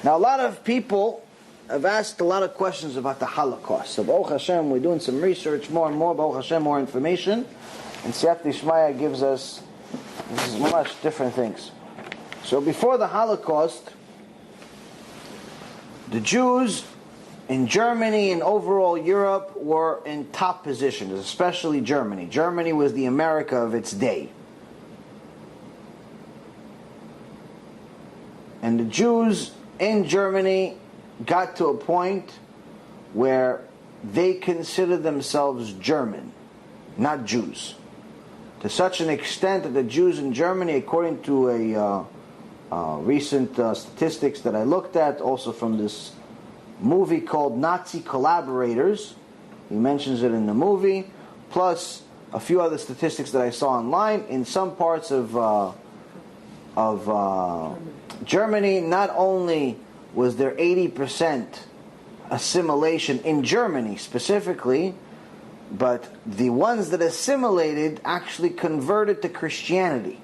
Now, a lot of people have asked a lot of questions about the Holocaust. So, Baruch Hashem, we're doing some research, more and more, Baruch Hashem, more information. And Siyat Dishmaya gives us much different things. So, before the Holocaust, the Jews in Germany and overall Europe were in top positions, especially Germany. Germany was the America of its day. And the Jews in Germany got to a point where they considered themselves German, not Jews. To such an extent that the Jews in Germany, according to a recent statistics that I looked at, also from this movie called Nazi Collaborators, he mentions it in the movie, plus a few other statistics that I saw online, in some parts of Germany, not only was there 80% assimilation in Germany specifically, but the ones that assimilated actually converted to Christianity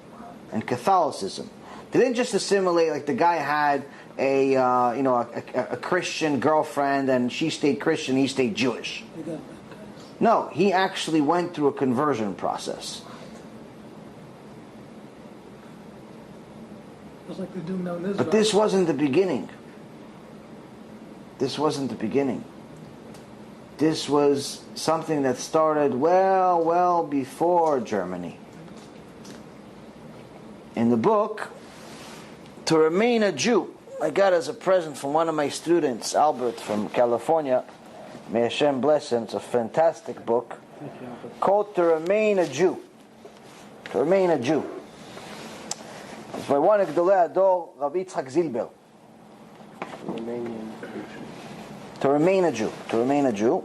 and Catholicism. They didn't just assimilate like the guy had a Christian girlfriend and she stayed Christian, he stayed Jewish. No, he actually went through a conversion process. Like they do now in Israel. But this wasn't the beginning. This wasn't the beginning. This was something that started well before Germany. In the book, To Remain a Jew, I got as a present from one of my students, Albert from California. May Hashem bless him. It's a fantastic book called To Remain a Jew. To Remain a Jew. It's by one of Gdolei Ador, Rabbi Yitzchak Zilber. To remain a Jew. To remain a Jew.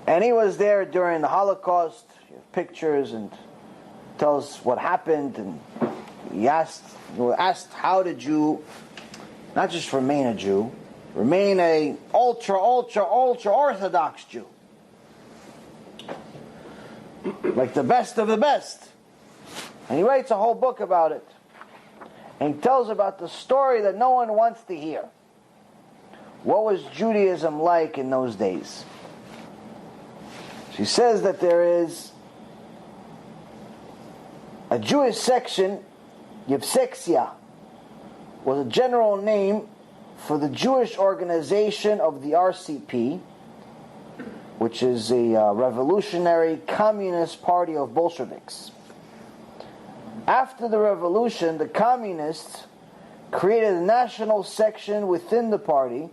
And he was there during the Holocaust. He has pictures and tells what happened. And he asked, how did you not just remain a Jew, remain a ultra Orthodox Jew? Like the best of the best. And he writes a whole book about it. And he tells about the story that no one wants to hear. What was Judaism like in those days? She says that there is a Jewish section, Yevsektsiya, was a general name for the Jewish organization of the RCP, which is a revolutionary communist party of Bolsheviks. After the revolution, the communists created a national section within the party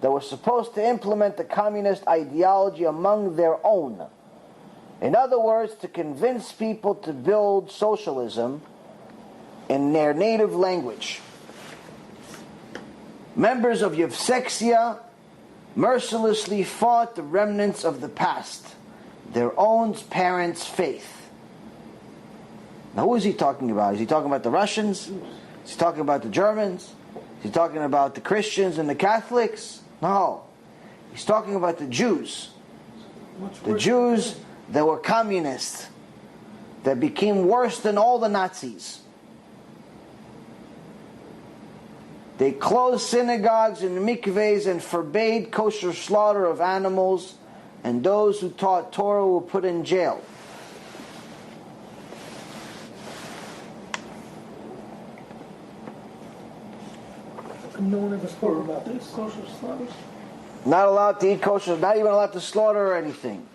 that was supposed to implement the communist ideology among their own. In other words, to convince people to build socialism in their native language. Members of Yevsektsiya mercilessly fought the remnants of the past, their own parents' faith. Now, who is he talking about? Is he talking about the Russians? Is he talking about the Germans? Is he talking about the Christians and the Catholics? No. He's talking about the Jews. The Jews that were communists, that became worse than all the Nazis. They closed synagogues and mikvehs and forbade kosher slaughter of animals, and those who taught Torah were put in jail. No one ever spoke about this, kosher slaughters? Not allowed to eat kosher, not even allowed to slaughter or anything.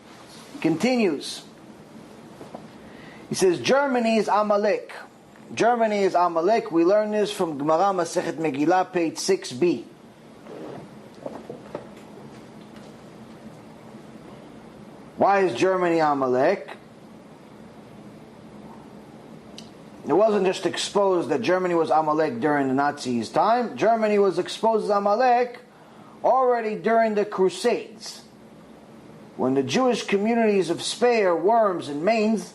Continues. He says, Germany is Amalek. Germany is Amalek. We learn this from Gemara Masechet Megillah, page 6b. Why is Germany Amalek? It wasn't just exposed that Germany was Amalek during the Nazis' time. Germany was exposed as Amalek already during the Crusades, when the Jewish communities of Speyer, Worms, and Mainz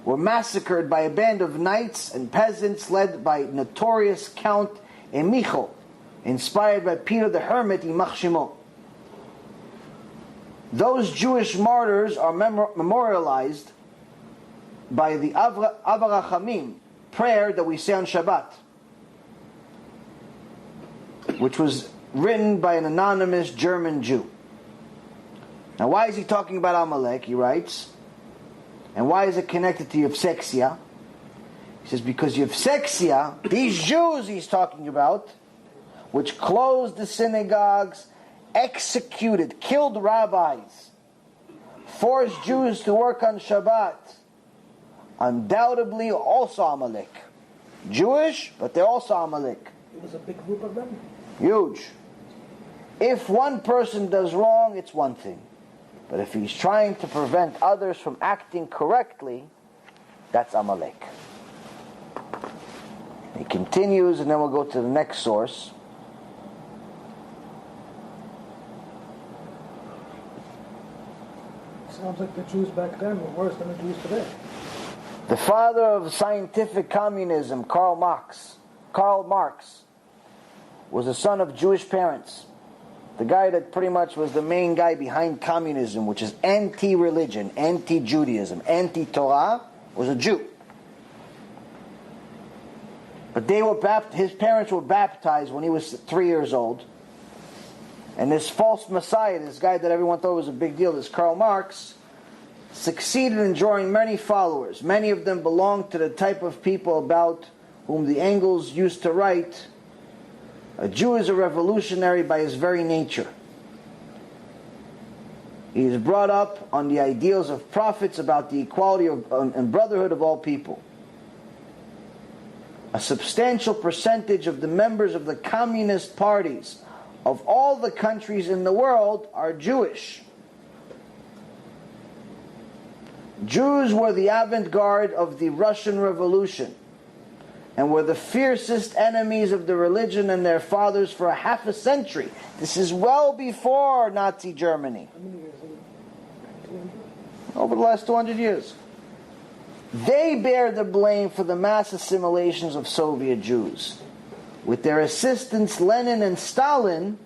were massacred by a band of knights and peasants led by notorious Count Emicho, inspired by Peter the Hermit in Yimach Shemo. Those martyrs are memorialized by the Avarachamim prayer that we say on Shabbat. which was written by an anonymous German Jew. Now, why is he talking about Amalek? He writes, and why is it connected to Yevsektsiya? He says, because Yevsektsiya, these Jews he's talking about, which closed the synagogues, executed, killed rabbis, forced Jews to work on Shabbat, undoubtedly also Amalek. Jewish, but they're also Amalek. It was a big group of them. Huge. If one person does wrong, it's one thing. But if he's trying to prevent others from acting correctly, that's Amalek. He continues, and then we'll go to the next source. Sounds like the Jews back then were worse than the Jews today. The father of scientific communism, Karl Marx, was a son of Jewish parents. The guy that pretty much was the main guy behind communism, which is anti-religion, anti-Judaism, anti-Torah, was a Jew. But his parents were baptized when he was 3 years old. And this false messiah, this guy that everyone thought was a big deal, this Karl Marx, succeeded in drawing many followers. Many of them belonged to the type of people about whom the Engels used to write, a Jew is a revolutionary by his very nature. He is brought up on the ideals of prophets about the equality and brotherhood of all people. A substantial percentage of the members of the communist parties of all the countries in the world are Jewish. Jews were the avant-garde of the Russian Revolution and were the fiercest enemies of the religion and their fathers for half a century. This is well before Nazi Germany. How many years? Over the last 200 years. They bear the blame for the mass assimilations of Soviet Jews. With their assistants, Lenin and Stalin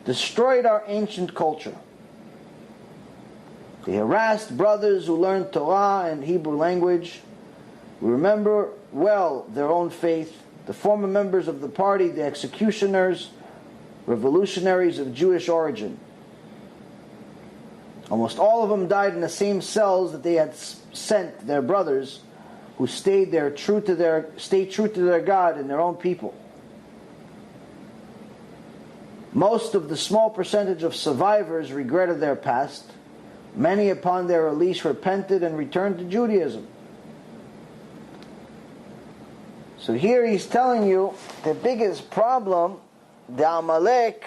destroyed our ancient culture. They harassed brothers who learned Torah and Hebrew language. We remember well their own faith, the former members of the party, the executioners, revolutionaries of Jewish origin. Almost all of them died in the same cells that they had sent their brothers who stayed true to their God and their own people. Most of the small percentage of survivors regretted their past. Many upon their release repented and returned to Judaism. So here he's telling you the biggest problem, the Amalek,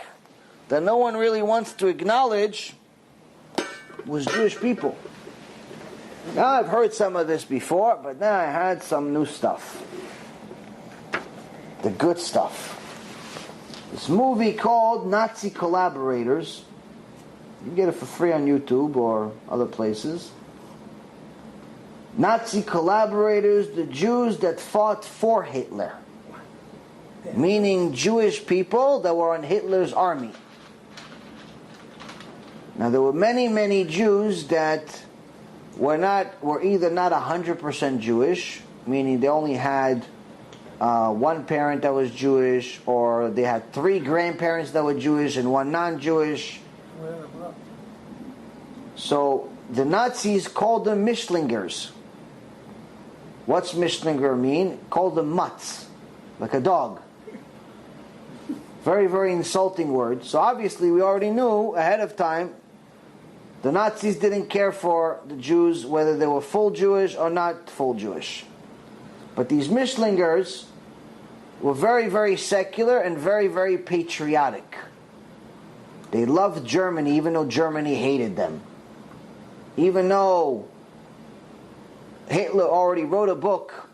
that no one really wants to acknowledge, was Jewish people. Now I've heard some of this before, but now I had some new stuff. The good stuff. This movie called Nazi Collaborators. You can get it for free on YouTube or other places. Nazi collaborators, the Jews that fought for Hitler. Meaning Jewish people that were in Hitler's army. Now there were many Jews that were either not 100% Jewish, meaning they only had one parent that was Jewish, or they had 3 grandparents that were Jewish and 1 non-Jewish. So the Nazis called them Mischlingers. What's Mischlinger mean? Called them mutts, like a dog. Very insulting word. So obviously we already knew ahead of time the Nazis didn't care for the Jews, whether they were full Jewish or not full Jewish. But these Mischlingers were very secular and very patriotic. They loved Germany, even though Germany hated them. Even though Hitler already wrote a book,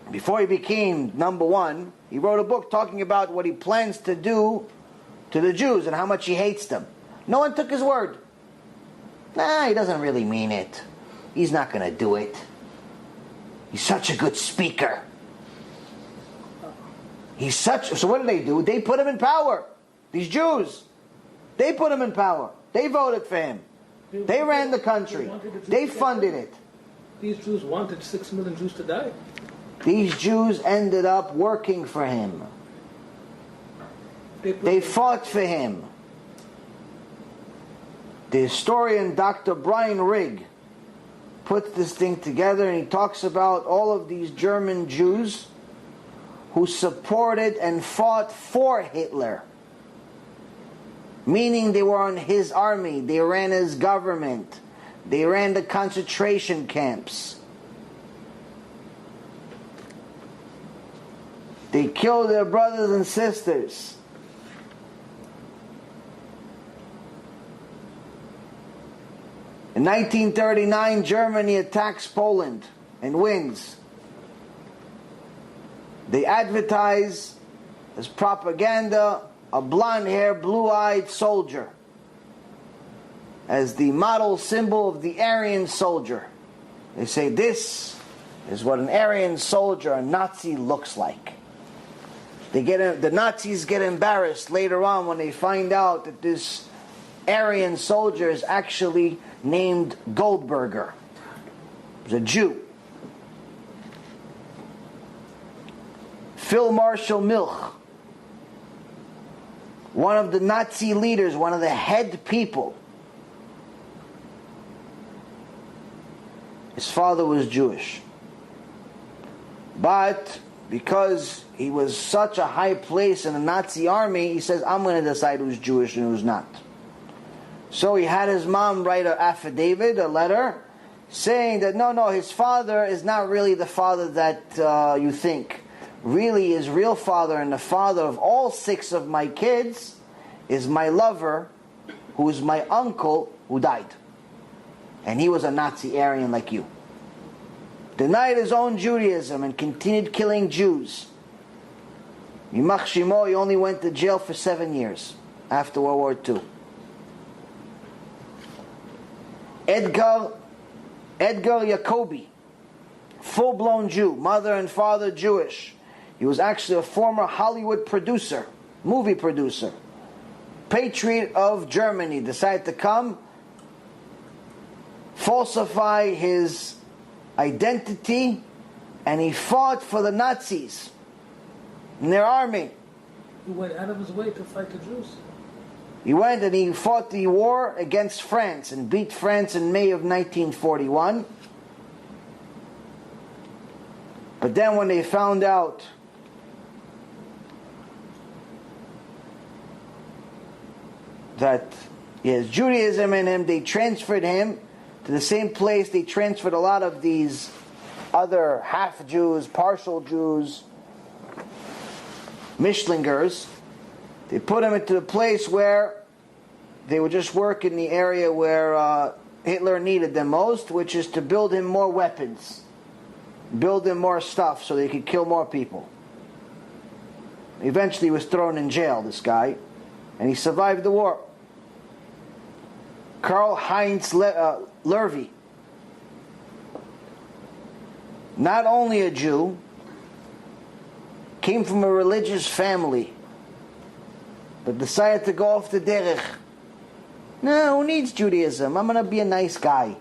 before he became number one, he wrote a book talking about what he plans to do to the Jews and how much he hates them. No one took his word. Nah, he doesn't really mean it. He's not going to do it. He's such a good speaker. So what did they do? They put him in power. These Jews. They put him in power. They voted for him. They ran the country. They funded it. These Jews wanted 6 million Jews to die. These Jews ended up working for him. They fought for him. The historian Dr. Brian Rigg puts this thing together, and he talks about all of these German Jews who supported and fought for Hitler. Meaning they were on his army, they ran his government, they ran the concentration camps. They killed their brothers and sisters. In 1939, Germany attacks Poland and wins. They advertise as propaganda a blonde-haired, blue-eyed soldier as the model symbol of the Aryan soldier. They say this is what an Aryan soldier, a Nazi, looks like. The Nazis get embarrassed later on when they find out that this Aryan soldier is actually named Goldberger. He was a Jew. Phil Marshall Milch, one of the Nazi leaders, one of the head people. His father was Jewish. But because he was such a high place in the Nazi army, he says, I'm going to decide who's Jewish and who's not. So he had his mom write an affidavit, a letter, saying that no, his father is not really the father that you think. Really, his real father and the father of all 6 of my kids is my lover, who is my uncle, who died. And he was a Nazi Aryan like you. Denied his own Judaism and continued killing Jews. Yimach Shimo, he only went to jail for 7 years after World War II. Edgar Jacobi, full-blown Jew, mother and father Jewish. He was actually a former Hollywood producer, movie producer. Patriot of Germany, decided to come, falsify his identity, and he fought for the Nazis in their army. He went out of his way to fight the Jews. He went and he fought the war against France and beat France in May of 1941. But then when they found out that he has Judaism in him, they transferred him to the same place they transferred a lot of these other half-Jews, partial Jews, Mishlingers. They put him into a place where they would just work in the area where Hitler needed them most, which is to build him more weapons, build him more stuff so they could kill more people. Eventually he was thrown in jail, this guy, and he survived the war. Karl-Heinz Lervy, not only a Jew, came from a religious family, but decided to go off the derech. No, who needs Judaism? I'm going to be a nice guy.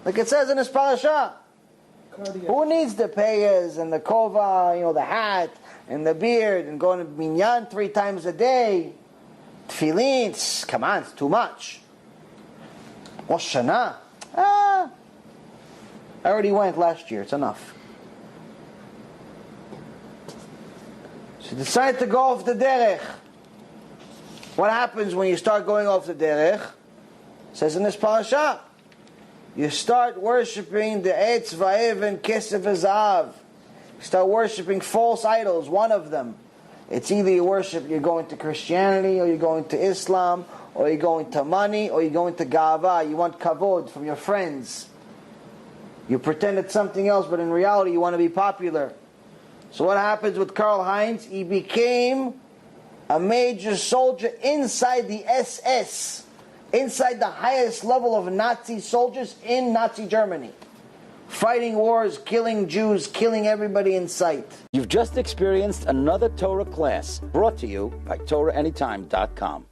Like it says in this parasha. Who needs the payas and the kova, the hat and the beard and going to minyan 3 times a day? Tefillin, come on, it's too much. Rosh Hashanah, I already went last year, it's enough. So he decided to go off the derech. What happens when you start going off the derech? It says in this parasha, you start worshipping the Eitz Va'ev Kesef V'Zahav. You start worshipping false idols, one of them. It's either you're going to Christianity, or you're going to Islam, or you're going to money, or you're going to gava. You want kavod from your friends. You pretend it's something else, but in reality you want to be popular. So what happens with Karl-Heinz? He became a major soldier inside the SS, inside the highest level of Nazi soldiers in Nazi Germany. Fighting wars, killing Jews, killing everybody in sight. You've just experienced another Torah class brought to you by TorahAnytime.com.